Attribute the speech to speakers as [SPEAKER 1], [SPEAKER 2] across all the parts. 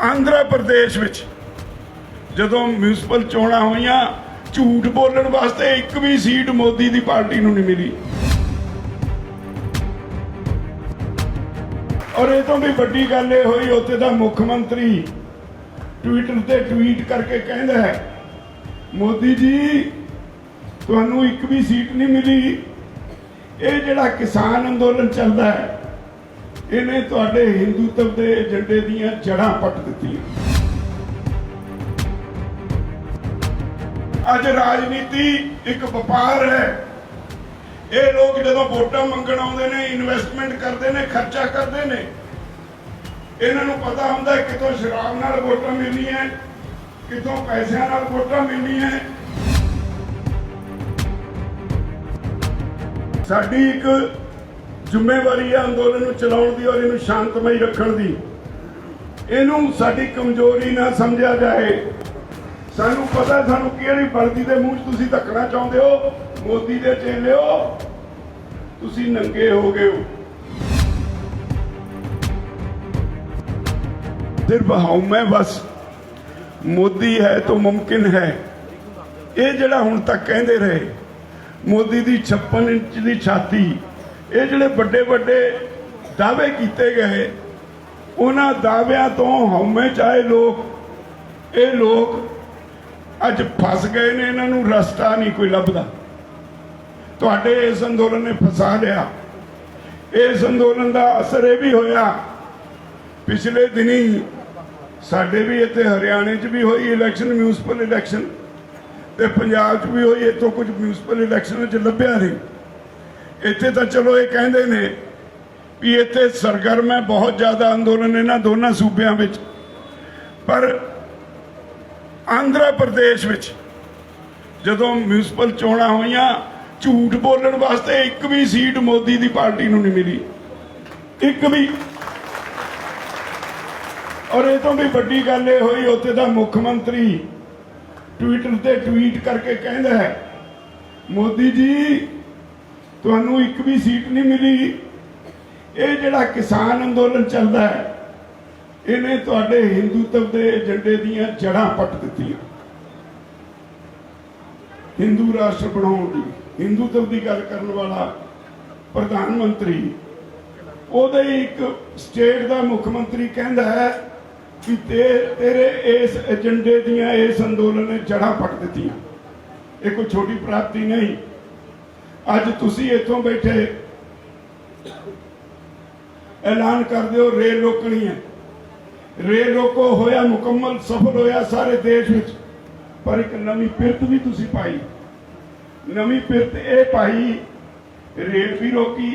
[SPEAKER 1] आंध्र प्रदेश विच जदों म्यूनसिपल चोणां होईयां झूठ बोलण वास्ते एक भी सीट मोदी दी पार्टी नूं नहीं मिली। और ये तो भी वड्डी गल ये होई उत्थे दा मुख मंत्री ट्विटर ते ट्वीट करके कहंदा है मोदी जी तुहानूं एक भी सीट नहीं मिली। ये जिहड़ा किसान अंदोलन चलदा है इहने तुहाडे हिंदूत्व दे एजेंडे दीयां जड़ां पट दित्तियां। अज राजनीति एक व्यापार है। ये लोग जदों वोटां मंगण आउंदे ने इन्वेस्टमेंट करते हैं खर्चा करते हैं इन्हां नूं पता हुंदा कितों शराब नाल वोटां मिलणीआं कितों पैसिਆਂ नाल वोटां मिलणीआं। साडी एक जिम्मेवारी है अंदोलन नूं चलाउण दी और इहनूं शांतमई रखण दी। इहनूं साडी कमजोरी ना समझिया जाए। सानू पता सानू किहड़ी वर्दी दे मूंह तुसीं धक्कना चाहुंदे हो। मोदी दे चेले हो तुसीं नंगे हो गए हो। सिर्फ हउमैं बस मोदी है तो मुमकिन है ये जिहड़ा हुण तक कहंदे रहे मोदी दी 56 इंच दी छाती ये जिहड़े वड्डे वड्डे दावे कीते गए उन्हां दाविਆਂ तो हउमैं चाहे लोग ये लोग अज फस गए ने। इन्हां नूं रस्ता नहीं कोई लभदा। तुहाडे इस अंदोलन ने फसा लिया। इस अंदोलन का असर यह भी होया पिछले दिनी साडे भी इत्थे हरियाणे च भी हुई इलैक्शन म्यूनसिपल इलैक्शन ते पंजाब च भी हुई। इत्थों कुछ म्यूनसिपल इलैक्शन च लभ्या नहीं। इत्थे तां चलो ये कहंदे ने भी इत्थे सरगर्म है बहुत ज़्यादा अंदोलन इन्हां दोनों सूबियां विच। पर आंध्र प्रदेश विच जदों म्यूनसिपल चोणां होईयां झूठ बोलण वास्ते एक भी सीट मोदी दी पार्टी नूं नहीं मिली एक भी। और ये तो भी वड्डी गल ये होई उत्थे दा मुख मंत्री ट्विटर ते ट्वीट करके कहंदा है मोदी जी तुहानूं एक भी सीट नहीं मिली। ये जिहड़ा किसान अंदोलन चलदा है इहने तुहाडे हिंदूत्व दे एजेंडे दीयां जड़ां पट दित्तियां। हिंदू राष्ट्र बनाउण दी हिंदूत्व की गल करन वाला प्रधानमंत्री ओहदे एक स्टेट का मुख्यमंत्री कहता है कि तेरे इस एजेंडे दियां इस अंदोलन ने जड़ां पट दित्तियां। ये कोई छोटी प्राप्ति नहीं। अज तुसीं इत्थों बैठे ऐलान कर दिओ रेल रोकनी है। रेल रोको होया मुकम्मल सफल होया सारे देश विच। पर एक नवी पिरत भी तुसीं पाई। नवी पिरत ये पाई रेल भी रोकी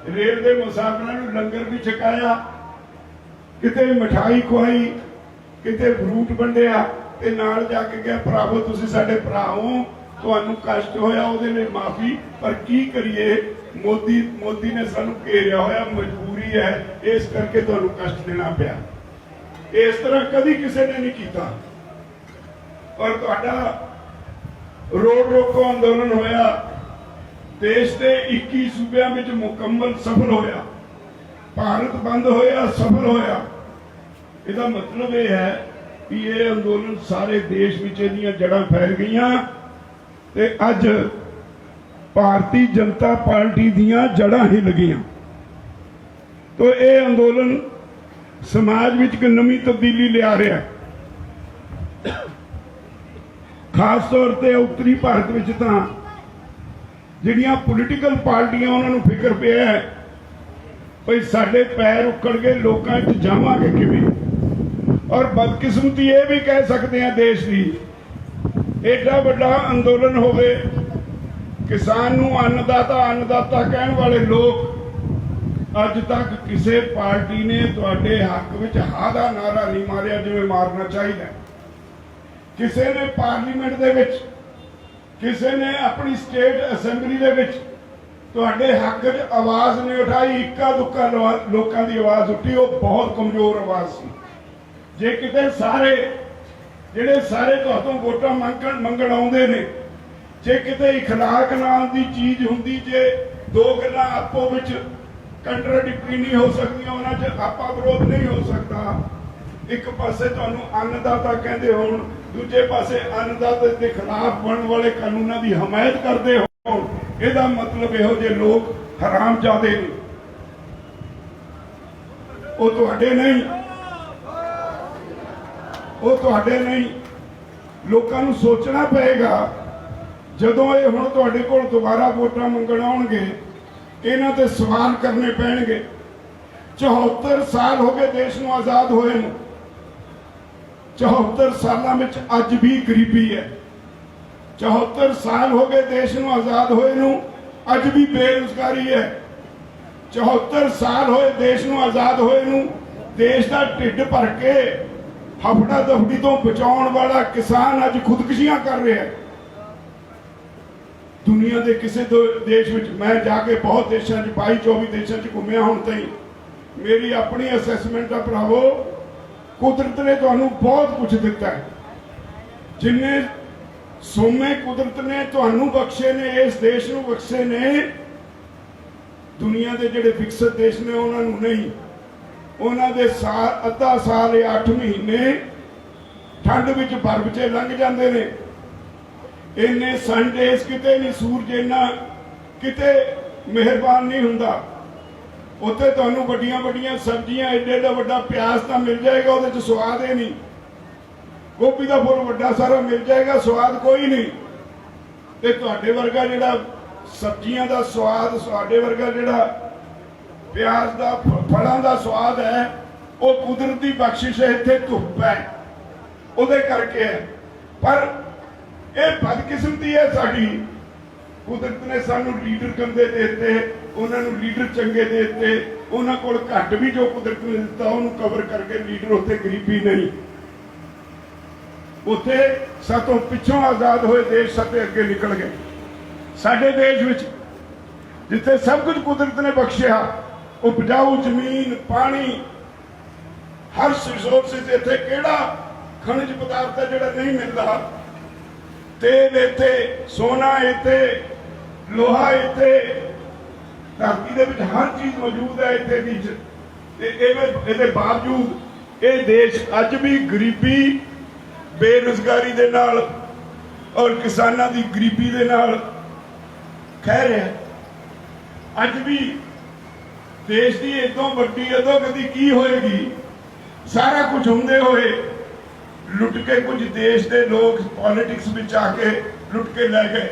[SPEAKER 1] रेल के मुसाफिरां नूं लंगर भी छकाया किते मिठाई खुआई किते फ्रूट वंडिया ते नाल जाके गया भरावो तुसीं साडे भरा हो तुहानूं कष्ट होया उहदे लई माफ़ी। पर की करिए मोदी ने सानूं घेरिया होया मजबूरी है इस करके तुहानूं कष्ट देना पिया। इस तरह कभी किसी ने नहीं किया। और तुहाडा रोड रोको अंदोलन होया देश के 21 सूबे में मुकम्मल सफल होया। भारत बंद होया सफल होया। इसका मतलब यह है कि ये अंदोलन सारे देश में जड़ां फैल गईयां ते अज भारतीय जनता पार्टी दीयां जड़ां हिल गईयां। तो ये अंदोलन समाज में एक नवी तब्दीली लिया रहा है। खास तौर पर उत्तरी भारत में जिहड़ियां पोलीटिकल पार्टियां उन्होंने फिक्र पिया है भाई साडे पैर उखड़ गए लोकां च जावांगे किवें। और बदकिस्मती ये भी कह सकते हैं देश की एडा वड्डा अंदोलन होवे किसान नूं अन्नदाता कहण वाले लोग अज तक किसी पार्टी ने तुहाडे हक विच हा दा नारा नहीं मारिया जिवें मारना चाहिए। किसी ने पार्लीमेंट दे विच किसी ने अपनी स्टेट असैंबली दे विच तुहाडे हक च आवाज़ नहीं उठाई। इक्का दुक्का लोगों की आवाज़ उठी वो बहुत कमजोर आवाज़ सी। जे किते सारे जिहड़े सारे तुहाडों वोटां मंगण आउंदे ने जे किते इखलाक नाम की चीज़ हुंदी जे दो गल्लां आपो विच कंट्राडिक्टरी नहीं हो सकती उन्हां च आपा विरोध नहीं हो सकता ਇੱਕ ਪਾਸੇ ਤੁਹਾਨੂੰ ਅੰਨਦਾਤਾ ਕਹਿੰਦੇ ਹੋਣ, ਦੂਜੇ ਪਾਸੇ ਅੰਨਦਾਤੇ ਦੇ ਖਿਲਾਫ ਬਣਨ ਵਾਲੇ ਕਾਨੂੰਨਾਂ ਦੀ ਹਮਾਇਤ ਕਰਦੇ ਹੋਣ, ਇਹਦਾ ਮਤਲਬ ਇਹੋ ਜਿਹੇ ਲੋਕ ਹਰਾਮਜ਼ਾਦੇ ਨੇ। ਉਹ ਤੁਹਾਡੇ ਨਹੀਂ, ਉਹ ਤੁਹਾਡੇ ਨਹੀਂ। ਲੋਕਾਂ ਨੂੰ ਸੋਚਣਾ ਪਏਗਾ, ਜਦੋਂ ਇਹ ਹੁਣ ਤੁਹਾਡੇ ਕੋਲ ਦੁਬਾਰਾ ਵੋਟਾਂ ਮੰਗਣ ਆਉਣਗੇ, ਇਹਨਾਂ ਤੇ ਸਵਾਲ ਕਰਨੇ ਪੈਣਗੇ। 74 ਸਾਲ ਹੋ ਗਏ ਦੇਸ਼ ਨੂੰ ਆਜ਼ਾਦ ਹੋਏ ਨੂੰ। 74 ਸਾਲਾਂ ਵਿੱਚ ਅੱਜ ਵੀ ਗਰੀਬੀ ਹੈ। 74 ਸਾਲ ਹੋ ਗਏ ਦੇਸ਼ ਨੂੰ ਆਜ਼ਾਦ ਹੋਏ ਨੂੰ, ਅੱਜ ਵੀ ਬੇਰੁਜ਼ਗਾਰੀ ਹੈ। 74 ਸਾਲ ਹੋਏ ਦੇਸ਼ ਨੂੰ ਆਜ਼ਾਦ ਹੋਏ ਨੂੰ। ਦੇਸ਼ ਦਾ ਢਿੱਡ ਭਰ ਕੇ ਹਫੜਾ ਦਫੜੀ ਤੋਂ ਬਚਾਉਣ ਵਾਲਾ ਕਿਸਾਨ ਅੱਜ ਖੁਦਕੁਸ਼ੀਆਂ ਕਰ ਰਿਹਾ ਹੈ। ਦੁਨੀਆ ਦੇ ਕਿਸੇ ਦੇਸ਼ ਵਿੱਚ ਮੈਂ ਜਾ ਕੇ ਬਹੁਤ ਦੇਸ਼ਾਂ 'ਚ 22-24 ਦੇਸ਼ਾਂ 'ਚ ਘੁੰਮਿਆ ਹੁਣ ਤਾਈਂ। ਮੇਰੀ ਆਪਣੀ ਅਸੈਸਮੈਂਟ ਆ ਭਰਾਵੋ, ਕੁਦਰਤ ਨੇ ਤੁਹਾਨੂੰ ਬਹੁਤ ਕੁਝ ਦਿੱਤਾ ਹੈ। ਜਿੰਨੇ ਸੋਮੇ ਕੁਦਰਤ ਨੇ ਤੁਹਾਨੂੰ ਬਖਸ਼ੇ ਨੇ, ਇਸ ਦੇਸ਼ ਨੂੰ ਬਖਸ਼ੇ ਨੇ, ਦੁਨੀਆ ਦੇ ਜਿਹੜੇ ਵਿਕਸਿਤ ਦੇਸ਼ ਨੇ ਉਹਨਾਂ ਨੂੰ ਨਹੀਂ। ਉਹਨਾਂ ਦੇ ਸਾਲ, ਅੱਧਾ ਸਾਲ ਜਾਂ 8 ਮਹੀਨੇ ਠੰਡ ਵਿੱਚ ਬਰਫ਼ 'ਚ ਲੰਘ ਜਾਂਦੇ ਨੇ। ਇੰਨੇ ਸੰਡੇਜ਼ ਕਿਤੇ ਨਹੀਂ, ਸੂਰਜ ਇੰਨਾ ਕਿਤੇ ਮਿਹਰਬਾਨ ਨਹੀਂ ਹੁੰਦਾ। ਉੱਥੇ ਤੁਹਾਨੂੰ ਵੱਡੀਆਂ ਵੱਡੀਆਂ ਸਬਜ਼ੀਆਂ, ਏਡਾ ਵੱਡਾ ਪਿਆਜ਼ ਤਾਂ ਮਿਲ ਜਾਏਗਾ, ਉਹਦੇ 'ਚ ਸਵਾਦ ਹੀ ਨਹੀਂ। ਗੋਭੀ ਦਾ ਫੁੱਲ ਵੱਡਾ ਸਾਰਾ ਮਿਲ ਜਾਏਗਾ, ਸਵਾਦ ਕੋਈ ਨਹੀਂ। ਤੇ ਤੁਹਾਡੇ ਵਰਗਾ ਜਿਹੜਾ ਸਬਜ਼ੀਆਂ ਦਾ ਸਵਾਦ, ਤੁਹਾਡੇ ਵਰਗਾ ਜਿਹੜਾ ਪਿਆਜ਼ ਦਾ, ਫਲਾਂ ਦਾ ਸਵਾਦ ਹੈ, ਉਹ ਕੁਦਰਤ ਦੀ ਬਖਸ਼ਿਸ਼ ਹੈ। ਇੱਥੇ ਧੁੱਪ ਹੈ, ਉਹਦੇ ਕਰਕੇ ਹੈ। ਪਰ ਇਹ ਬਦਕਿਸਮਤੀ ਹੈ ਸਾਡੀ। ਕੁਦਰਤ ਨੇ ਸਾਨੂੰ ਲੀਡਰ ਗੰਦੇ ਦੇ ਦਿੱਤੇ, ਉਹਨਾਂ ਨੂੰ ਲੀਡਰ ਚੰਗੇ ਦੇ ਦਿੱਤੇ। ਉਹਨਾਂ ਕੋਲ ਘੱਟ ਵੀ ਜੋ ਕੁਦਰਤ ਨੇ ਦਿੱਤਾ ਉਹਨੂੰ ਕਵਰ ਕਰਕੇ ਲੀਡਰ, ਉੱਥੇ ਗਰੀਬੀ ਨਹੀਂ। ਉੱਥੇ ਸਾਤੋਂ ਪਿੱਛੋਂ ਆਜ਼ਾਦ ਹੋਏ ਦੇਸ਼ ਸਾਡੇ ਅੱਗੇ ਨਿਕਲ ਗਏ। ਸਾਡੇ ਦੇਸ਼ ਵਿੱਚ ਜਿੱਥੇ ਸਭ ਕੁਝ ਕੁਦਰਤ ਨੇ ਬਖਸ਼ਿਆ, ਉਪਜਾਊ ਜ਼ਮੀਨ, ਪਾਣੀ, ਹਰ ਰਿਸੋਰਸਿਸ, ਇੱਥੇ ਕਿਹੜਾ ਖਣਿਜ ਪਦਾਰਥ ਹੈ ਜਿਹੜਾ ਨਹੀਂ ਮਿਲਦਾ? ਤੇਲ ਇੱਥੇ, ਸੋਨਾ ਇੱਥੇ, ਲੋਹਾ ਇੱਥੇ, ਧਰਤੀ ਦੇ ਵਿੱਚ ਹਰ ਚੀਜ਼ ਮੌਜੂਦ ਹੈ ਇੱਥੇ ਦੀ। ਤੇ ਇਹਦੇ ਬਾਵਜੂਦ ਇਹ ਦੇਸ਼ ਅੱਜ ਵੀ ਗਰੀਬੀ, ਬੇਰੁਜ਼ਗਾਰੀ ਦੇ ਨਾਲ ਔਰ ਕਿਸਾਨਾਂ ਦੀ ਗਰੀਬੀ ਦੇ ਨਾਲ ਖਹਿ ਰਿਹਾ। ਅੱਜ ਵੀ ਦੇਸ਼ ਦੀ ਇਦੋਂ ਵੱਡੀ ਅਧੋਗਤੀ ਕੀ ਹੋਏਗੀ? ਸਾਰਾ ਕੁਝ ਹੁੰਦੇ ਹੋਏ ਲੁੱਟ ਕੇ ਕੁਝ ਦੇਸ਼ ਦੇ ਲੋਕ ਪੋਲਿਟਿਕਸ ਵਿੱਚ ਆ ਕੇ ਲੁੱਟ ਕੇ ਲੈ ਗਏ।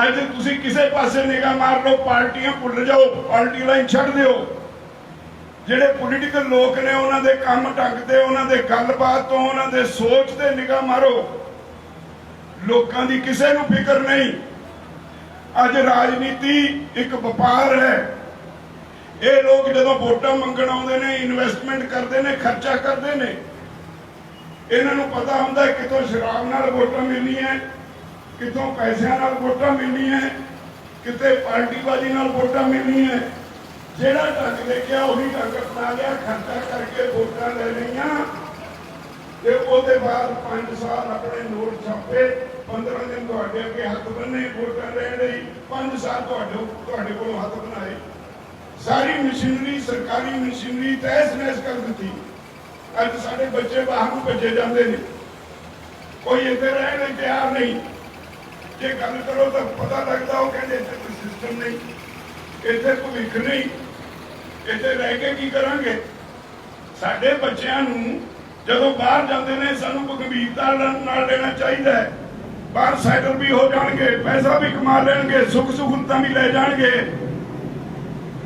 [SPEAKER 1] ਅੱਜ ਤੁਸੀਂ ਕਿਸੇ ਪਾਸੇ ਨਿਗਾਹ ਮਾਰ ਲਓ, ਪਾਰਟੀਆਂ ਭੁੱਲ ਜਾਓ, ਪਾਰਟੀ ਲਾਈਨ ਛੱਡ ਦਿਓ। ਜਿਹੜੇ ਪੋਲੀਟੀਕਲ ਲੋਕ ਨੇ ਉਹਨਾਂ ਦੇ ਕੰਮ ਢੰਗ ਤੇ, ਉਹਨਾਂ ਦੇ ਗੱਲਬਾਤ ਤੋਂ, ਉਹਨਾਂ ਦੇ ਸੋਚ ਤੇ ਨਿਗਾਹ ਮਾਰੋ। ਲੋਕਾਂ ਦੀ ਕਿਸੇ ਨੂੰ ਫਿਕਰ ਨਹੀਂ। ਅੱਜ ਰਾਜਨੀਤੀ ਇੱਕ ਵਪਾਰ ਹੈ। ਇਹ ਲੋਕ ਜਦੋਂ ਵੋਟਾਂ ਮੰਗਣ ਆਉਂਦੇ ਨੇ, ਇਨਵੈਸਟਮੈਂਟ ਕਰਦੇ ਨੇ, ਖਰਚਾ ਕਰਦੇ ਨੇ। ਇਹਨਾਂ ਨੂੰ ਪਤਾ ਹੁੰਦਾ ਕਿਤੋਂ ਸ਼ਰਾਬ ਨਾਲ ਵੋਟਾਂ ਮਿਲਣੀਆਂ, ਕਿਤੋਂ ਪੈਸਿਆਂ ਨਾਲ ਵੋਟਾਂ ਮਿਲਣੀਆਂ, ਕਿਤੇ ਪਾਰਟੀਬਾਜ਼ੀ ਨਾਲ ਵੋਟਾਂ ਮਿਲਣੀਆਂ। ਜਿਹੜਾ ਢੰਗ ਦੇਖਿਆ ਉਹੀ ਢੰਗ ਅਪਣਾ ਲਿਆ, ਖਰਚਾ ਕਰਕੇ ਵੋਟਾਂ ਲੈ ਲਈਆਂ ਤੇ ਉਹਦੇ ਬਾਅਦ 5 ਸਾਲ ਆਪਣੇ ਨੋਟ ਛਾਪੇ, 15 ਦਿਨ ਤੁਹਾਡੇ ਅੱਗੇ ਹੱਥ ਬੰਨੇ ਵੋਟਾਂ ਲੈਣ ਲਈ, 5 ਸਾਲ ਤੁਹਾਡੇ ਕੋਲੋਂ ਹੱਥ ਬਣਾਏ। ਸਾਰੀ ਮਸ਼ੀਨਰੀ, ਸਰਕਾਰੀ ਮਸ਼ੀਨਰੀ ਤਹਿਸ-ਨਹਿਸ ਕਰ ਦਿੱਤੀ। ਅੱਜ ਸਾਡੇ ਬੱਚੇ ਬਾਹਰ ਨੂੰ ਭੇਜੇ ਜਾਂਦੇ ਨੇ, ਕੋਈ ਇੱਥੇ ਰਹਿਣ ਲਈ ਤਿਆਰ ਨਹੀਂ। ਜੇ ਗੱਲ ਕਰੋ ਤਾਂ ਪਤਾ ਲੱਗਦਾ ਉਹ ਕਹਿੰਦੇ ਇੱਥੇ ਕੋਈ ਸਿਸਟਮ ਨਹੀਂ, ਇੱਥੇ ਭਵਿੱਖ ਨਹੀਂ, ਇੱਥੇ ਰਹਿ ਕੇ ਕੀ ਕਰਾਂਗੇ? ਸਾਡੇ ਬੱਚਿਆਂ ਨੂੰ ਜਦੋਂ ਬਾਹਰ ਜਾਂਦੇ ਨੇ ਸਾਨੂੰ ਗੰਭੀਰਤਾ ਨਾਲ ਲੈਣਾ ਚਾਹੀਦਾ ਹੈ। ਬਾਹਰ ਸੈਟਲ ਵੀ ਹੋ ਜਾਣਗੇ, ਪੈਸਾ ਵੀ ਕਮਾ ਲੈਣਗੇ, ਸੁੱਖ ਸਹੂਲਤਾਂ ਵੀ ਲੈ ਜਾਣਗੇ,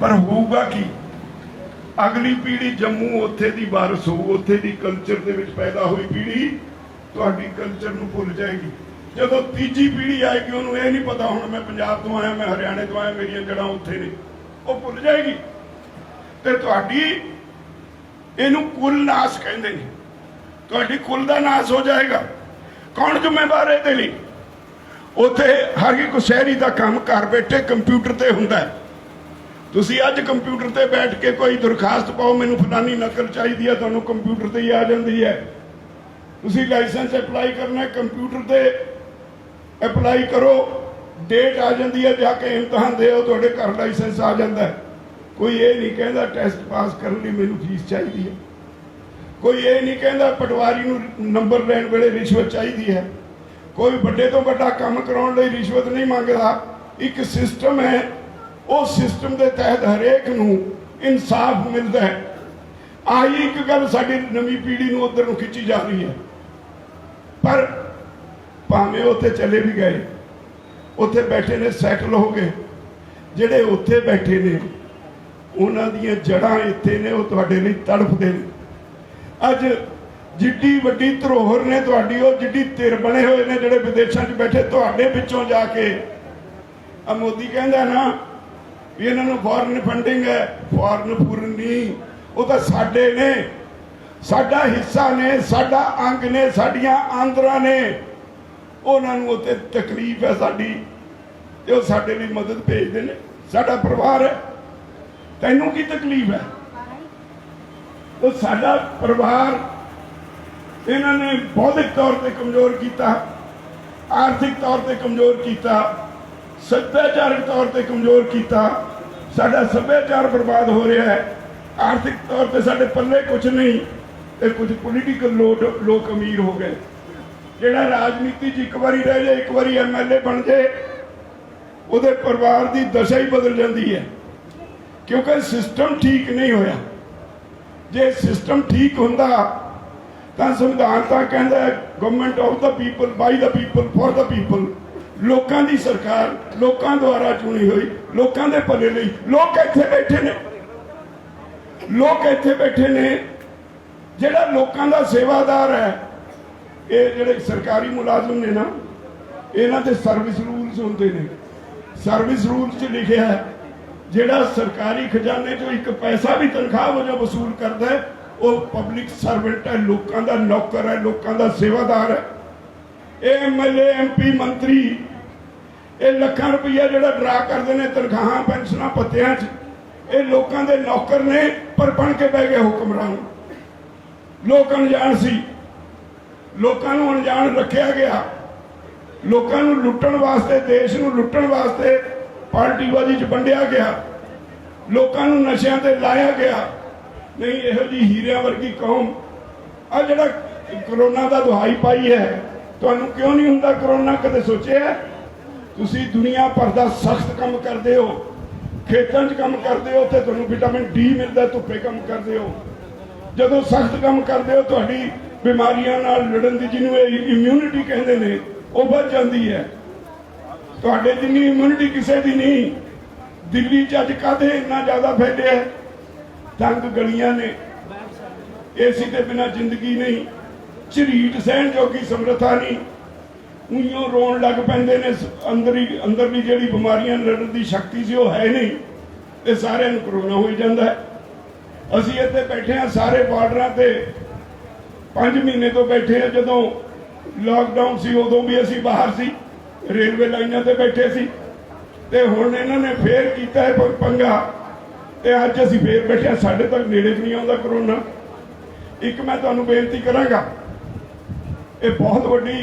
[SPEAKER 1] ਪਰ ਹੋਊਗਾ ਕੀ? ਅਗਲੀ ਪੀੜ੍ਹੀ ਜੰਮੂ ਉੱਥੇ ਦੀ ਵਾਰਸ ਹੋਊ। ਉੱਥੇ ਦੀ ਕਲਚਰ ਦੇ ਵਿੱਚ ਪੈਦਾ ਹੋਈ ਪੀੜ੍ਹੀ ਤੁਹਾਡੀ ਕਲਚਰ ਨੂੰ ਭੁੱਲ ਜਾਏਗੀ। ਜਦੋਂ ਤੀਜੀ ਪੀੜ੍ਹੀ ਆਏਗੀ ਉਹਨੂੰ ਇਹ ਨਹੀਂ ਪਤਾ ਹੁਣ ਮੈਂ ਪੰਜਾਬ ਤੋਂ ਆਇਆ, ਮੈਂ ਹਰਿਆਣੇ ਤੋਂ ਆਇਆ, ਮੇਰੀਆਂ ਜੜ੍ਹਾਂ ਉੱਥੇ ਨੇ, ਉਹ ਭੁੱਲ ਜਾਏਗੀ। ਤੇ ਤੁਹਾਡੀ ਇਹਨੂੰ ਕੁਲ ਨਾਸ ਕਹਿੰਦੇ ਨੇ, ਤੁਹਾਡੀ ਕੁਲ ਦਾ ਨਾਸ ਹੋ ਜਾਏਗਾ। ਕੌਣ ਜ਼ਿੰਮੇਵਾਰ ਹੈ ਇਹਦੇ ਲਈ? ਉੱਥੇ ਹਰ ਇੱਕ ਸ਼ਹਿਰੀ ਦਾ ਕੰਮ ਘਰ ਬੈਠੇ ਕੰਪਿਊਟਰ ਤੇ ਹੁੰਦਾ ਹੈ। ਤੁਸੀਂ ਅੱਜ ਕੰਪਿਊਟਰ ਤੇ ਬੈਠ ਕੇ ਕੋਈ ਦਰਖਾਸਤ ਪਾਓ, ਮੈਨੂੰ ਫਲਾਨੀ ਨਕਲ ਚਾਹੀਦੀ ਹੈ, ਤੁਹਾਨੂੰ ਕੰਪਿਊਟਰ ਤੇ ਹੀ ਆ ਜਾਂਦੀ ਹੈ। ਤੁਸੀਂ ਲਾਇਸੈਂਸ ਅਪਲਾਈ ਕਰਨਾ, ਕੰਪਿਊਟਰ ਤੇ ਅਪਲਾਈ ਕਰੋ, ਡੇਟ ਆ ਜਾਂਦੀ ਹੈ, ਜਾ ਕੇ ਇਮਤਿਹਾਨ ਦਿਓ, ਤੁਹਾਡੇ ਘਰ ਲਾਇਸੈਂਸ ਆ ਜਾਂਦਾ ਹੈ। ਕੋਈ ਇਹ ਨਹੀਂ ਕਹਿੰਦਾ ਟੈਸਟ ਪਾਸ ਕਰਨ ਲਈ ਮੈਨੂੰ ਫੀਸ ਚਾਹੀਦੀ ਹੈ। कोई ये नहीं कहता पटवारी नूं नंबर लैण वेले रिश्वत चाहिदी है, कोई बड़े तो बड़ा काम कराउण लई रिश्वत नहीं मंगदा। एक सिस्टम है, उस सिस्टम के तहत हरेक नूं इंसाफ मिलता है। आई एक गल साडी नवीं पीढ़ी नूं उधर नूं खिंची जा रही है, पर भावें उत्थे चले भी गए, उत्थे बैठे ने सैटल हो गए, जिहड़े उत्थे बैठे ने उन्हां दीयां जड़ां इत्थे ने, वो तुहाडे लई तड़फदे ने। अज जिड्डी वड्डी धरोहर ने तुहाडी, वो जिड्डी तिर बने हुए ने जिहड़े विदेशां 'च बैठे तुहाडे पिछों जाके। आ मोदी कहंदा ना भी इन्हां नूं फॉरन फंडिंग है, फॉरन फूरन नहीं, वो तो साडे ने, साडा हिस्सा ने, साडा अंग ने, साडियां आंदरां ने। उन्हां नूं उत्ते तकलीफ है साडी, ते वो साडे लई मदद भेजदे ने। साडा परिवार है, तैनूं की तकलीफ है? तो साडा परिवार इन्होंने बौद्धिक तौर पर कमजोर किया, आर्थिक तौर पर कमजोर किया, सभ्याचारक तौर पर कमजोर किया। साडा सभ्याचार बर्बाद हो रहा है, आर्थिक तौर पर साडे पल्ले कुछ नहीं, तो कुछ पोलीटिकल लोग अमीर हो गए। जिहड़ा राजनीति एक बारी रह जाए, एक बारी MLA बन जाए, उहदे परिवार की दशा ही बदल जाती है, क्योंकि सिस्टम ठीक नहीं होया। जे सिस्टम ठीक होंदा तां संविधान तां कहंदा है government of the people, by the people, for the people. लोकां दी सरकार, लोकां द्वारा चुनी हुई, लोकां दे भले लई। लोक इत्थे बैठे ने, लोक इत्थे बैठे ने, जिहड़ा लोकां दा सेवादार है। ये जिहड़े सरकारी मुलाजम ने ना, इन्हां ते सर्विस रूल्स हुंदे ने। सर्विस रूल्स 'च लिखिआ है जिहड़ा सरकारी खजाने चों एक पैसा भी तनख्वाह वजों वसूल करता है, वो पब्लिक सर्वेंट है, लोगों का नौकर है, लोगों का सेवादार है। MLA MP मंत्री ये लाखां रुपया जिहड़ा ड्रा करते हैं तनख्वाहां पेंशनां भत्तियां 'च, ये लोगों के नौकर ने, पर बन के बह गए हुक्मरान। लोग अनजान सी, लोगों को अनजान रखा गया, लोगों को लुट्टण वास्ते, देश को लुट्टण वास्ते पार्टीबाजी च वंडिया गया, लोगों को नशियां ते लाया गया। नहीं, इहो जी हीरिया वर्गी कौम आ जिहड़ा करोना का दुहाई पाई है, तुहानूं क्यों नहीं हुंदा करोना? कदे सोचिआ? तुसीं दुनिया भर का सख्त काम करते हो, खेतों च काम करते हो, तो तुहानूं विटामिन D मिलता, धुप्पे काम करते हो। जदों सख्त काम करते हो, तुहाडी बीमारियां नाल लड़न दी, जिन्होंने इम्यूनिटी कहते हैं, वो बढ़ जाती है। तुहाडे जिन्नी इम्यूनिटी किसी की नहीं। दिल्ली च अज काहदे इन्ना ज़्यादा फैलिया है? तंग गलियां ने, AC के बिना जिंदगी नहीं, झरीट सहन जोगी समर्था नहीं, उइयों रोन लग पैंदे ने। अंदरली जिहड़ी बीमारियां लड़न की शक्ति सी वो है नहीं, ते सारिआं नूं करोना हो जांदा है। असीं इत्थे बैठे हाँ सारे बार्डरां ते 5 महीने तो बैठे हैं। जदों लॉकडाउन सी उदों भी असीं बाहर सी, रेलवे लाइनां ते बैठे सी, ते हुण इन्हां ने फेर कीता है पंगा, ते अज असीं फेर बैठे। साडे तक नेड़े नहीं आउंदा करोना। एक मैं तुहानूं बेनती करांगा, ये बहुत वड्डी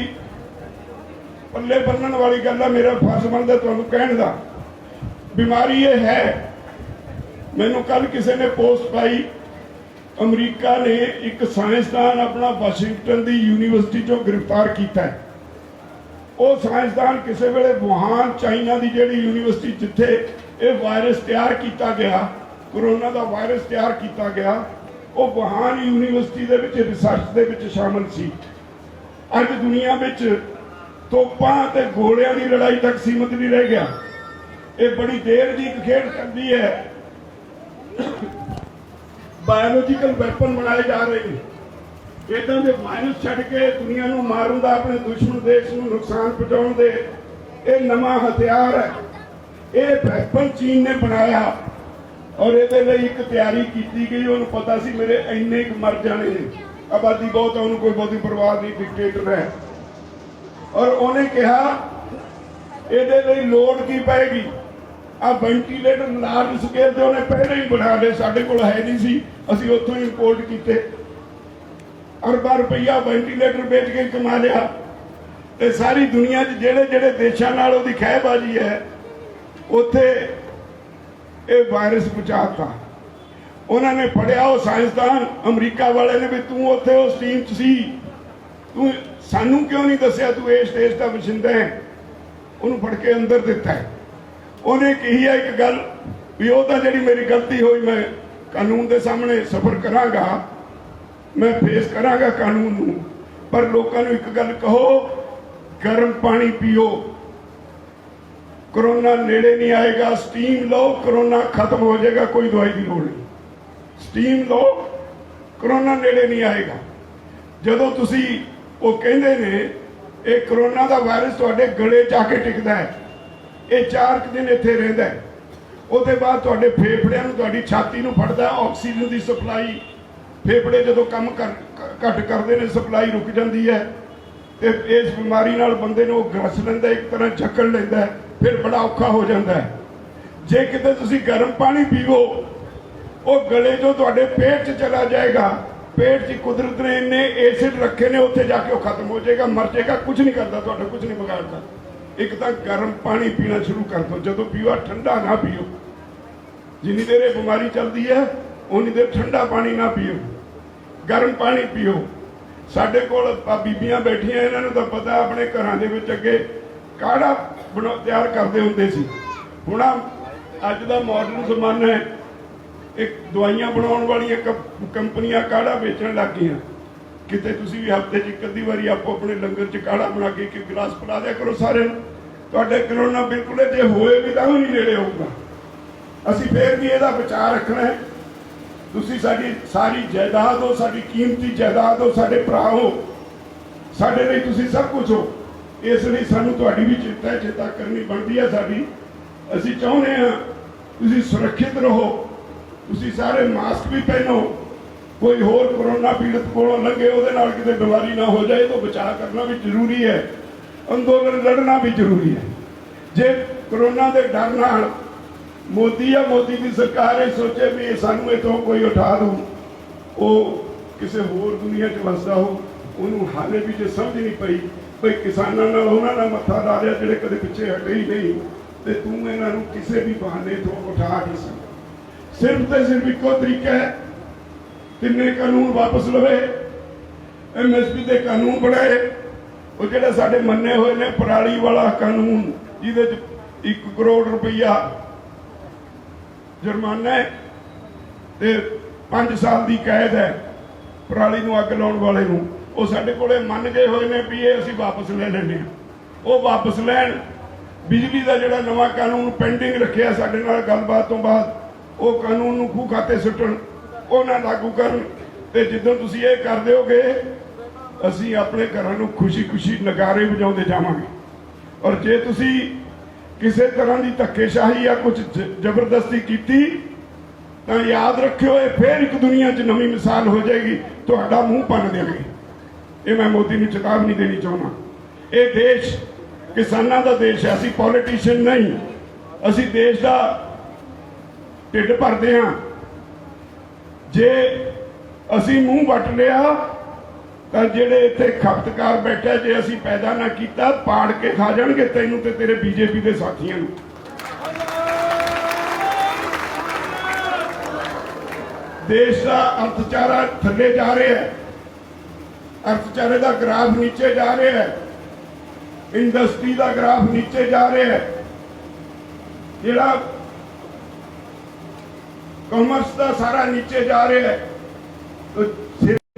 [SPEAKER 1] पल्ले बन्नण वाली गल है। मेरा फर्ज बनदा तुहानूं कहण दा। बीमारी ये है, मैनूं कल किसी ने पोस्ट पाई, अमरीका ने एक साइंसदान अपना वाशिंगटन की यूनीवर्सिटी चों गिरफ्तार किया है। वो साइंसदान किसी वेले वुहान चाइना की जिहड़ी यूनीवर्सिटी जिथे ये वायरस तैयार किया गया, कोरोना का वायरस तैयार किया गया, वो वुहान यूनीवर्सिटी के विच रिसर्च के विच शामिल सी। अज दुनिया विच तोपां ते गोलियां की लड़ाई तक सीमित नहीं रह गया। ये बड़ी देर की खेड चलती है। बायोलॉजिकल वैपन बनाए जा रहे हैं, इदां दे वायरस छड्ड के दुनिया नूं मारण दा, अपने दुश्मन देश नूं नुकसान पहुंचाउण दे ये नवा हथियार है। ये वैपन चीन ने बनाया और ये एक तैयारी की गई। उन्होंने पता सी मेरे इन्ने मर जाने ने, आबादी बहुत है, उन्होंने कोई बहुती परवाह नहीं, डिक्टेटर है। और उन्हें कहा ये लोड़ की पैगी। आ वेंटीलेटर लार्ज स्केल से उन्हें पहले ही बना ले, साढ़े कोल है नहीं सी, असीं उत्थों ही इंपोर्ट किए। अरबां रुपया वेंटीलेटर बेच के कमा लिया। ते सारी दुनिया जेड़े जेड़े देशों नाल उहदी खैबाजी है, उत्थे ये वायरस पहुंचाता। उन्होंने पढ़िया वो साइंसदान अमरीका वाले ने भी तू उत्थे उस टीम च सी, तू सानू क्यों नहीं दसिया तू इस देश का बशिंदा है। उन्होंने फड़ के अंदर दिता है। उन्हें कही है एक गल भी वो तो जी मेरी गलती हुई, मैं कानून के सामने सफर करांगा, मैं फेस करांगा कानून नूं, पर लोगों को एक गल कहो, गर्म पानी पियो, कोरोना नेड़े नहीं आएगा। स्टीम लो, कोरोना खत्म हो जाएगा, कोई दवाई की लोड़ नहीं। स्टीम लो, कोरोना नेड़े नहीं आएगा। जदों तुसी वो कहते ने ये कोरोना का वायरस तुहाडे गले च आके टिकदा है, ये 4 दिन इत्थे रहिंदा है, उसदे बाद तुहाडे फेफड़िਆਂ ਨੂੰ तुहाडी छाती ਨੂੰ फड़दा, ऑक्सीजन की सप्लाई फेफड़े जदों काम घट करते हैं सप्लाई रुक जाती है, तो इस बीमारी नाल बंदे नूं ग्रस लैंदा, एक तरह जकड़ लैंदा है, फिर बड़ा औखा हो जाता है। जे किते तुसी गर्म पानी पीवो, वो गले जो तुहाडे पेट च चला जाएगा, पेट च कुदरत ने इन्ने एसिड रखे ने, उत्थे जाके वो खत्म हो जाएगा, मर जाएगा, कुछ नहीं करता, तुहाडा कुछ नहीं बिगाड़ता। एक तो गर्म पानी पीना शुरू कर दो, जदों पीओ ठंडा ना पीओ, जिन्नी देर ये बीमारी चलती है उन्नी देर ठंडा पानी ना पीओ, गर्म पानी पीओ। साडे कोल बीबियां बैठियां, इन्हां तो पता अपने घरां दे विच अगे काढ़ा तैयार करते हुंदे सी। हुण अज दा मॉडर्न जमाना है, एक दवाइयां बनाउण वालियां कंपनियां काढ़ा बेचण लग गईयां। किते तुसीं भी हफ्ते च एक अद्धी वारी आपो अपने लंगर च काढ़ा बना के एक गिलास पिला दिया करो सारे नूं। तुहाडे कोरोना बिल्कुल जे होए भी तां भी नहीं नेड़े होऊगा। असीं फिर भी इहदा बचाव रखना है। तुसीं साडी सारी जायदाद हो, साडी कीमती जायदाद हो, साडे भरा हो, साडे लई तुसीं सब कुछ हो। इसलिए सानू तुहाडी भी चिंता करनी बनती है साडी। असीं चाहुंदे हां तुसीं सुरक्षित रहो, तुसीं सारे मास्क भी पहनो, कोई होर कोरोना पीड़ित कोलों लंघे उहदे नाल किते बीमारी ना हो जाए, तो बचाव करना भी जरूरी है, अंदोलन लड़ना भी जरूरी है। जे कोरोना के डर नाल मोदी या मोदी की सरकार ये सोचे भी सानू इतों कोई उठा दू, वो किसी होर दुनिया च वसदा हो, उन्होंने हाले भी जो समझ नहीं पई भाई किसानों नाल उन्हां नाल मत्था ला लिया जिहड़े कदे पिछे हटे ही नहीं, तो तू इन्हां नूं किसी भी बहाने तो उठा नहीं सकदा। सिर्फ तो सिर्फ इको तरीका है, तिन्ने कानून वापस लवे, MSP के कानून बनाए, वो जिहड़े साडे मन्ने हुए ने पराली वाला कानून, जिहदे च 1 करोड़ रुपया जुर्माना है ते 5 साल की कैद है पराली नूं अग लाउण वाले नूं। वो साडे कोले मन गए हुए ने भी ये असीं वापस ले लैणे, वो वापस लैण। बिजली का जिहड़ा नवां कानून पेंडिंग रखिया साडे नाल गलबात तो बाद, वो कानून नूं खूह खाते सुट्टण, वो ना लागू करन। ते जिद्दों तुसीं ये कर दिओगे, असीं अपने घरां नूं खुशी खुशी नगारे वजाउंदे जावांगे। और जे तुसीं किसी तरह की धक्केशाही या कुछ जबरदस्ती की, तो याद रखियो ये फिर एक दुनिया च नवी मिसाल हो जाएगी, तुहाडा मुंह भन देंगे। ये मैं मोदी नूं चेतावनी देनी चाहुंदा। ये देश किसानां दा देश है, असीं पॉलिटिशियन नहीं, असीं देश दा ढिड भरदे हां। जे असीं मुंह वट लिया तो जेडे इत्थे खपतकार बैठे, जे असीं पैदा ना किया, पाड़ के खा जाणगे तैनूं ते तेरे BJP के साथियों नूं। देश का अर्थचारा थले जा रहा है, अर्थचारे का ग्राफ नीचे जा रहा है, इंडस्ट्री का ग्राफ नीचे जा रहा है, जिहड़ा कॉमर्स का सारा नीचे जा रहा है।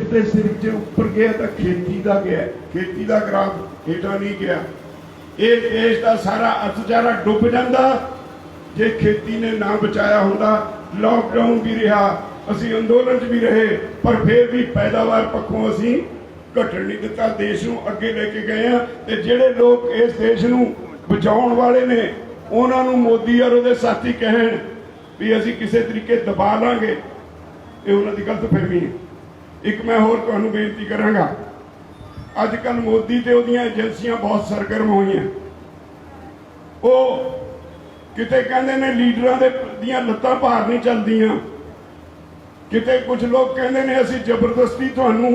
[SPEAKER 1] तो सिर्फ जो ऊपर गया तो खेती का गया, खेती का ग्राफ हेठा नहीं गया। ये देश का सारा अर्थचारा डुब जाता जे खेती ने ना बचाया होंदा। लॉकडाउन भी रहा, असी अंदोलन भी रहे, पर फिर भी पैदावार पक्षों असी घटन नहीं दिता, देश नूं अगे लेके गए हैं। ते जिहड़े लोग इस देश नूं बचाउण वाले ने, उन्हां नूं मोदी और उहदे साथी कहण भी असी किसी तरीके दबा लांगे, ये उन्हां दी गलतफहमी है। एक मैं होर तुहानूं बेनती करांगा, अजकल मोदी ते उहदियां एजेंसियां बहुत सरगर्म होईयां। वो किते कहंदे ने लीडरां दे दियां लत्तां भार नहीं चलदियां, किते कुछ लोग कहंदे ने असीं जबरदस्ती तुहानूं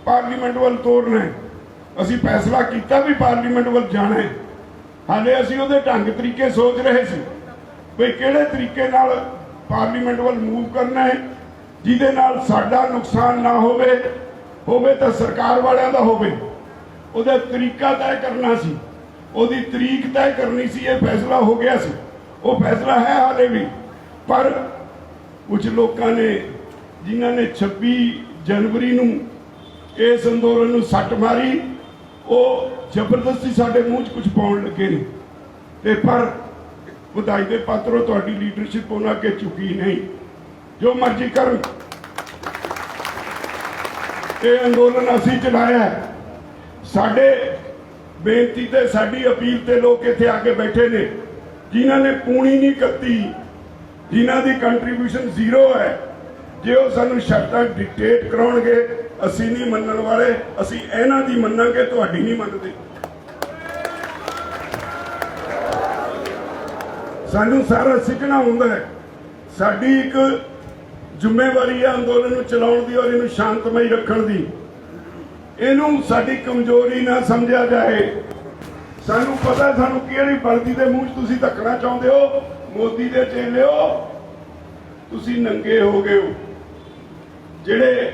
[SPEAKER 1] पार्लीमेंट वल तोड़ना है। असीं फैसला किया भी पार्लीमेंट वल जाना है, हाले असीं उहदे ढंग तरीके सोच रहे सी भी किहड़े तरीके नाल पार्लीमेंट वल मूव करना है। ਜਿਹਦੇ ਨਾਲ ਸਾਡਾ ਨੁਕਸਾਨ ਨਾ ਹੋਵੇ ਤਾਂ ਸਰਕਾਰ ਵਾਲਿਆਂ ਦਾ ਹੋਵੇ। ਉਹਦਾ ਤਰੀਕਾ ਤੈਅ ਕਰਨਾ ਸੀ, ਉਹਦੀ ਤਰੀਕ ਤੈਅ ਕਰਨੀ ਸੀ। ਇਹ ਫੈਸਲਾ ਹੋ ਗਿਆ ਸੀ, ਉਹ ਫੈਸਲਾ ਹੈ ਹਾਲੇ ਵੀ। ਪਰ ਕੁਝ ਲੋਕਾਂ ਨੇ, ਜਿਨ੍ਹਾਂ ਨੇ 26 ਜਨਵਰੀ ਨੂੰ ਇਸ ਅੰਦੋਲਨ ਨੂੰ ਸੱਟ ਮਾਰੀ, ਉਹ ਜ਼ਬਰਦਸਤੀ ਸਾਡੇ ਮੂੰਹ 'ਚ ਕੁਝ ਪਾਉਣ ਲੱਗੇ ਨੇ। ਤੇ ਪਰ ਵਧਾਈ ਦੇ ਪਾਤਰੋ, ਤੁਹਾਡੀ ਲੀਡਰਸ਼ਿਪ ਉਹਨਾਂ ਅੱਗੇ ਝੁਕੀ ਨਹੀਂ। ਜੋ ਮਰਜ਼ੀ ਕਰਨ, ਇਹ ਅੰਦੋਲਨ ਅਸੀਂ ਚਲਾਇਆ। ਸਾਡੇ ਬੇਨਤੀ ਤੇ ਸਾਡੀ ਅਪੀਲ ਤੇ ਲੋਕ ਇੱਥੇ ਆ ਕੇ ਬੈਠੇ ਨੇ, ਜਿਨ੍ਹਾਂ ਨੇ ਪੂਣੀ ਨਹੀਂ ਕੱਤੀ, ਜਿਨ੍ਹਾਂ ਦੀ ਕੰਟਰੀਬਿਊਸ਼ਨ ਜ਼ੀਰੋ ਹੈ। ਜੇ ਉਹ ਸਾਨੂੰ ਸ਼ਰਤਾਂ ਡਿਕਟੇਟ ਕਰਾਉਣਗੇ, ਅਸੀਂ ਨਹੀਂ ਮੰਨਣ ਵਾਲੇ। ਅਸੀਂ ਇਹਨਾਂ ਦੀ ਮੰਨਾਂਗੇ, ਤੁਹਾਡੀ ਨਹੀਂ ਮੰਨਦੇ। ਸਾਨੂੰ ਸਾਰਾ ਸਿੱਖਣਾ ਹੁੰਦਾ ਹੈ। ਸਾਡੀ ਇੱਕ ਜ਼ਿੰਮੇਵਾਰੀ ਹੈ ਅੰਦੋਲਨ ਨੂੰ ਚਲਾਉਣ ਦੀ ਔਰ ਇਹਨੂੰ ਸ਼ਾਂਤਮਈ ਰੱਖਣ ਦੀ। ਇਹਨੂੰ ਸਾਡੀ ਕਮਜ਼ੋਰੀ ਨਾ ਸਮਝਿਆ ਜਾਏ। ਸਾਨੂੰ ਪਤਾ ਸਾਨੂੰ ਕਿਹੜੀ ਵਰਦੀ ਦੇ ਮੂੰਹ 'ਚ ਤੁਸੀਂ ਧੱਕਣਾ ਚਾਹੁੰਦੇ ਹੋ। ਮੋਦੀ ਦੇ ਚੇਲਿਓ, ਤੁਸੀਂ ਨੰਗੇ ਹੋ ਗਏ ਹੋ। ਜਿਹੜੇ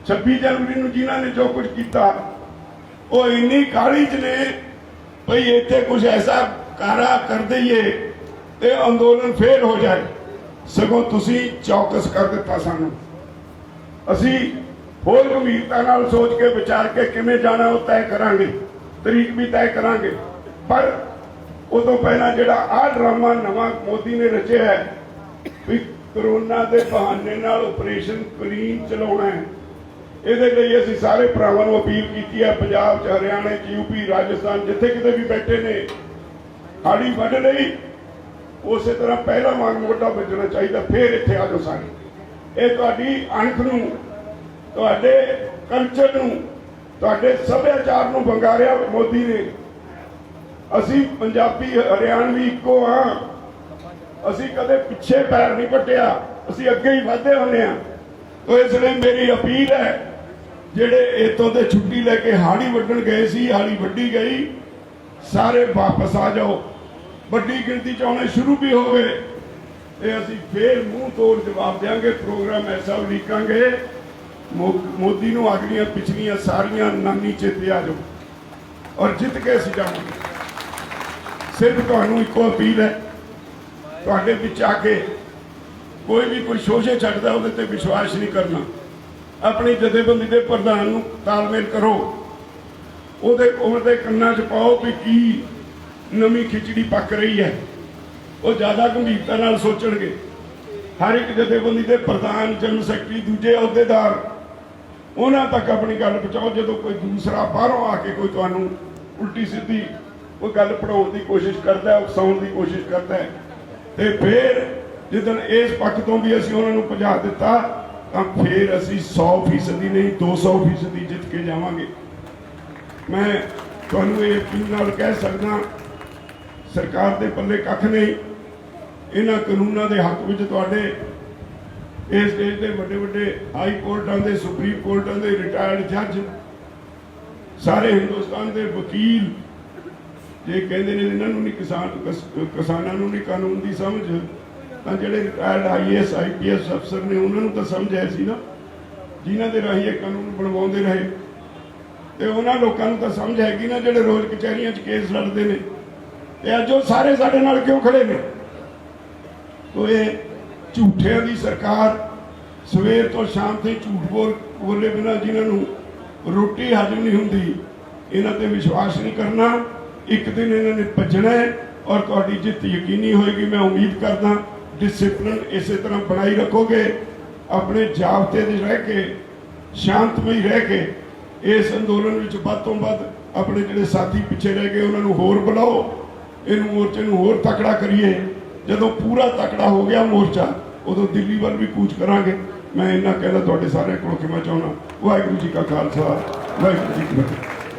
[SPEAKER 1] 26 ਜਨਵਰੀ ਨੂੰ ਜਿਨ੍ਹਾਂ ਨੇ ਜੋ ਕੁਝ ਕੀਤਾ, ਉਹ ਇੰਨੀ ਕਾਹਲੀ 'ਚ ਨੇ ਭਈ ਇੱਥੇ ਕੁਝ ਐਸਾ ਕਾਰਾ ਕਰ ਦਈਏ ਤੇ ਅੰਦੋਲਨ ਫੇਲ ਹੋ ਜਾਏ। ਸਗੋਂ ਤੁਸੀਂ ਚੌਕਸ ਕਰ ਦਿੱਤਾ ਸਾਨੂੰ। ਅਸੀਂ ਹੋਰ ਗੰਭੀਰਤਾ ਨਾਲ ਸੋਚ ਕੇ ਵਿਚਾਰ ਕੇ ਕਿਵੇਂ ਜਾਣਾ ਉਹ ਤੈਅ ਕਰਾਂਗੇ, ਤਰੀਕ ਵੀ ਤੈਅ ਕਰਾਂਗੇ। ਪਰ ਉਹ ਤੋਂ ਪਹਿਲਾਂ ਜਿਹੜਾ ਆਹ ਡਰਾਮਾ ਨਵਾਂ ਮੋਦੀ ਨੇ ਰਚਿਆ ਹੈ ਵੀ ਕਰੋਨਾ ਦੇ ਬਹਾਨੇ ਨਾਲ ਆਪਰੇਸ਼ਨ ਕਲੀਨ ਚਲਾਉਣਾ ਹੈ, ਇਹਦੇ ਲਈ ਅਸੀਂ ਸਾਰੇ ਭਰਾਵਾਂ ਨੂੰ ਅਪੀਲ ਕੀਤੀ ਹੈ। ਪੰਜਾਬ 'ਚ, ਹਰਿਆਣਾ 'ਚ, ਯੂਪੀ, ਰਾਜਸਥਾਨ, ਜਿੱਥੇ ਕਿਤੇ ਵੀ ਬੈਠੇ ਨੇ, ਹਾੜੀ ਵੱਢ ਲਈ। ਉਸੇ ਤਰ੍ਹਾਂ ਪਹਿਲਾਂ ਵਾਂਗ ਮੋਢਾ ਵੱਜਣਾ ਚਾਹੀਦਾ। ਫੇਰ ਇੱਥੇ ਆ ਜਾਓ ਸਾਰੇ। ਇਹ ਤੁਹਾਡੀ ਅਣਖ ਨੂੰ, ਤੁਹਾਡੇ ਕਲਚਰ ਨੂੰ, ਤੁਹਾਡੇ ਸੱਭਿਆਚਾਰ ਨੂੰ ਵੰਗਾਰਿਆ ਮੋਦੀ ਨੇ। ਅਸੀਂ ਪੰਜਾਬੀ ਹਰਿਆਣਵੀ ਇੱਕੋ ਹਾਂ। ਅਸੀਂ ਕਦੇ ਪਿੱਛੇ ਪੈਰ ਨਹੀਂ ਪੱਟਿਆ, ਅਸੀਂ ਅੱਗੇ ਹੀ ਵਧਦੇ ਹੁੰਦੇ ਹਾਂ। ਤੋ ਇਸ ਲਈ ਮੇਰੀ ਅਪੀਲ ਹੈ, ਜਿਹੜੇ ਇੱਥੋਂ ਦੇ ਛੁੱਟੀ ਲੈ ਕੇ ਹਾੜੀ ਵੱਢਣ ਗਏ ਸੀ, ਹਾੜੀ ਵੱਢੀ ਗਈ, ਸਾਰੇ ਵਾਪਸ ਆ ਜਾਓ। ਵੱਡੀ ਗਿਣਤੀ 'ਚ ਆਉਣੇ ਸ਼ੁਰੂ ਵੀ ਹੋ ਗਏ ਤੇ ਅਸੀਂ ਫੇਰ ਮੂੰਹ ਤੋੜ ਜਵਾਬ ਦੇਵਾਂਗੇ। ਪ੍ਰੋਗਰਾਮ ਐਸਾ ਉਲੀਕਾਂਗੇ, ਮੋਦੀ ਨੂੰ ਅਗਲੀਆਂ ਪਿਛਲੀਆਂ ਸਾਰੀਆਂ ਨਾਨੀ ਚੇਤੇ ਆ ਜਾਓ ਔਰ ਜਿੱਤ ਕੇ ਅਸੀਂ ਜਾਵਾਂਗੇ। ਸਿਰਫ ਤੁਹਾਨੂੰ ਇੱਕੋ ਅਪੀਲ ਹੈ, ਤੁਹਾਡੇ ਵਿੱਚ ਆ ਕੇ ਕੋਈ ਵੀ ਕੋਈ ਸ਼ੋਸ਼ੇ ਛੱਡਦਾ ਉਹਦੇ ਤੇ ਵਿਸ਼ਵਾਸ ਨਹੀਂ ਕਰਨਾ। ਆਪਣੀ ਜਥੇਬੰਦੀ ਦੇ ਪ੍ਰਧਾਨ ਨੂੰ ਤਾਲਮੇਲ ਕਰੋ, ਉਹਦੇ ਕੰਨਾਂ 'ਚ ਪਾਓ ਵੀ ਕੀ ਨਵੀਂ ਖਿਚੜੀ ਪੱਕ ਰਹੀ ਹੈ। ਉਹ ਜ਼ਿਆਦਾ ਗੰਭੀਰਤਾ ਨਾਲ ਸੋਚਣਗੇ। ਹਰ ਇੱਕ ਜਥੇਬੰਦੀ ਦੇ ਪ੍ਰਧਾਨ, ਜਨਰਲ ਸੈਕਟਰੀ, ਦੂਜੇ ਅਹੁਦੇਦਾਰ, ਉਹਨਾਂ ਤੱਕ ਆਪਣੀ ਗੱਲ ਪਹੁੰਚਾਓ। ਜਦੋਂ ਕੋਈ ਦੂਸਰਾ ਬਾਹਰੋਂ ਆ ਕੇ ਕੋਈ ਤੁਹਾਨੂੰ ਉਲਟੀ ਸਿੱਧੀ ਕੋਈ ਗੱਲ ਪੜਾਉਣ ਦੀ ਕੋਸ਼ਿਸ਼ ਕਰਦਾ, ਉਕਸਾਉਣ ਦੀ ਕੋਸ਼ਿਸ਼ ਕਰਦਾ ਹੈ, ਤੇ ਫਿਰ ਜਿੱਦਣ ਇਸ ਪੱਖ ਤੋਂ ਵੀ ਅਸੀਂ ਉਹਨਾਂ ਨੂੰ ਭਜਾ ਦਿੱਤਾ ਤਾਂ ਫਿਰ ਅਸੀਂ 100% ਨਹੀਂ 200% ਜਿੱਤ ਕੇ ਜਾਵਾਂਗੇ। ਮੈਂ ਤੁਹਾਨੂੰ ਇਹ ਯਕੀਨ ਨਾਲ ਕਹਿ ਸਕਦਾ, ਸਰਕਾਰ ਦੇ ਪੱਲੇ ਕੱਖ ਨਹੀਂ। ਇਹਨਾਂ ਕਾਨੂੰਨਾਂ ਦੇ ਹੱਕ ਵਿੱਚ ਤੁਹਾਡੇ ਇਸ ਦੇਸ਼ ਦੇ ਵੱਡੇ ਵੱਡੇ ਹਾਈ ਕੋਰਟਾਂ ਦੇ, ਸੁਪਰੀਮ ਕੋਰਟਾਂ ਦੇ ਰਿਟਾਇਰਡ ਜੱਜ, ਸਾਰੇ ਹਿੰਦੁਸਤਾਨ ਦੇ ਵਕੀਲ ਜੇ ਕਹਿੰਦੇ ਨੇ ਇਹਨਾਂ ਨੂੰ ਨਹੀਂ ਕਿਸਾਨਾਂ ਨੂੰ ਨਹੀਂ ਕਾਨੂੰਨ ਦੀ ਸਮਝ, ਤਾਂ ਜਿਹੜੇ ਰਿਟਾਇਰਡ IAS IPS ਅਫਸਰ ਨੇ ਉਹਨਾਂ ਨੂੰ ਤਾਂ ਸਮਝ ਆਈ ਸੀ ਨਾ, ਜਿਨ੍ਹਾਂ ਦੇ ਰਾਹੀਂ ਇਹ ਕਾਨੂੰਨ ਬਣਵਾਉਂਦੇ ਰਹੇ। ਤੇ ਉਹਨਾਂ ਲੋਕਾਂ ਨੂੰ ਤਾਂ ਸਮਝ ਹੈਗੀ ਨਾ ਜਿਹੜੇ ਰੋਜ਼ ਕਚਹਿਰੀਆਂ 'ਚ ਕੇਸ ਲੜਦੇ ਨੇ। ਤੇ ਅੱਜ ਉਹ ਸਾਰੇ ਸਾਡੇ ਨਾਲ ਕਿਉਂ ਖੜੇ ਨੇ? ਤੋ ਇਹ ਝੂਠਿਆਂ ਦੀ ਸਰਕਾਰ, ਸਵੇਰ ਤੋਂ ਸ਼ਾਮ ਤੱਕ ਝੂਠ ਬੋਲੇ ਬਿਨਾਂ ਜਿਨ੍ਹਾਂ ਨੂੰ ਰੋਟੀ ਹਜਮ ਨਹੀਂ ਹੁੰਦੀ, ਇਹਨਾਂ ਤੇ ਵਿਸ਼ਵਾਸ ਨਹੀਂ ਕਰਨਾ। ਇੱਕ ਦਿਨ ਇਹਨਾਂ ਨੇ ਭੱਜਣਾ ਹੈ ਔਰ ਤੁਹਾਡੀ ਜਿੱਤ ਯਕੀਨੀ ਹੋਏਗੀ। ਮੈਂ ਉਮੀਦ ਕਰਦਾ ਡਿਸਿਪਲਿਨ ਇਸੇ ਤਰ੍ਹਾਂ ਬਣਾਈ ਰੱਖੋਗੇ, ਆਪਣੇ ਜਾਬਤੇ 'ਤੇ ਰਹਿ ਕੇ, ਸ਼ਾਂਤਮਈ ਰਹਿ ਕੇ ਇਸ ਅੰਦੋਲਨ ਵਿੱਚ ਵੱਧ ਤੋਂ ਵੱਧ ਆਪਣੇ ਜਿਹੜੇ ਸਾਥੀ ਪਿੱਛੇ ਰਹਿ ਗਏ ਉਹਨਾਂ ਨੂੰ ਹੋਰ ਬੁਲਾਓ। ਇਹਨੂੰ ਮੋਰਚੇ ਨੂੰ ਹੋਰ ਤਕੜਾ ਕਰੀਏ। ਜਦੋਂ ਪੂਰਾ ਤਕੜਾ ਹੋ ਗਿਆ ਮੋਰਚਾ, ਉਦੋਂ ਦਿੱਲੀ ਵੱਲ ਵੀ ਕੂਚ ਕਰਾਂਗੇ। ਮੈਂ ਇੰਨਾ ਕਹਿਣਾ ਤੁਹਾਡੇ ਸਾਰਿਆਂ ਕੋਲੋਂ ਖਿਮਾ ਚਾਹੁੰਦਾ। ਵਾਹਿਗੁਰੂ ਜੀ ਕਾ ਖਾਲਸਾ, ਵਾਹਿਗੁਰੂ ਜੀ ਕੀ ਫਤਿਹ।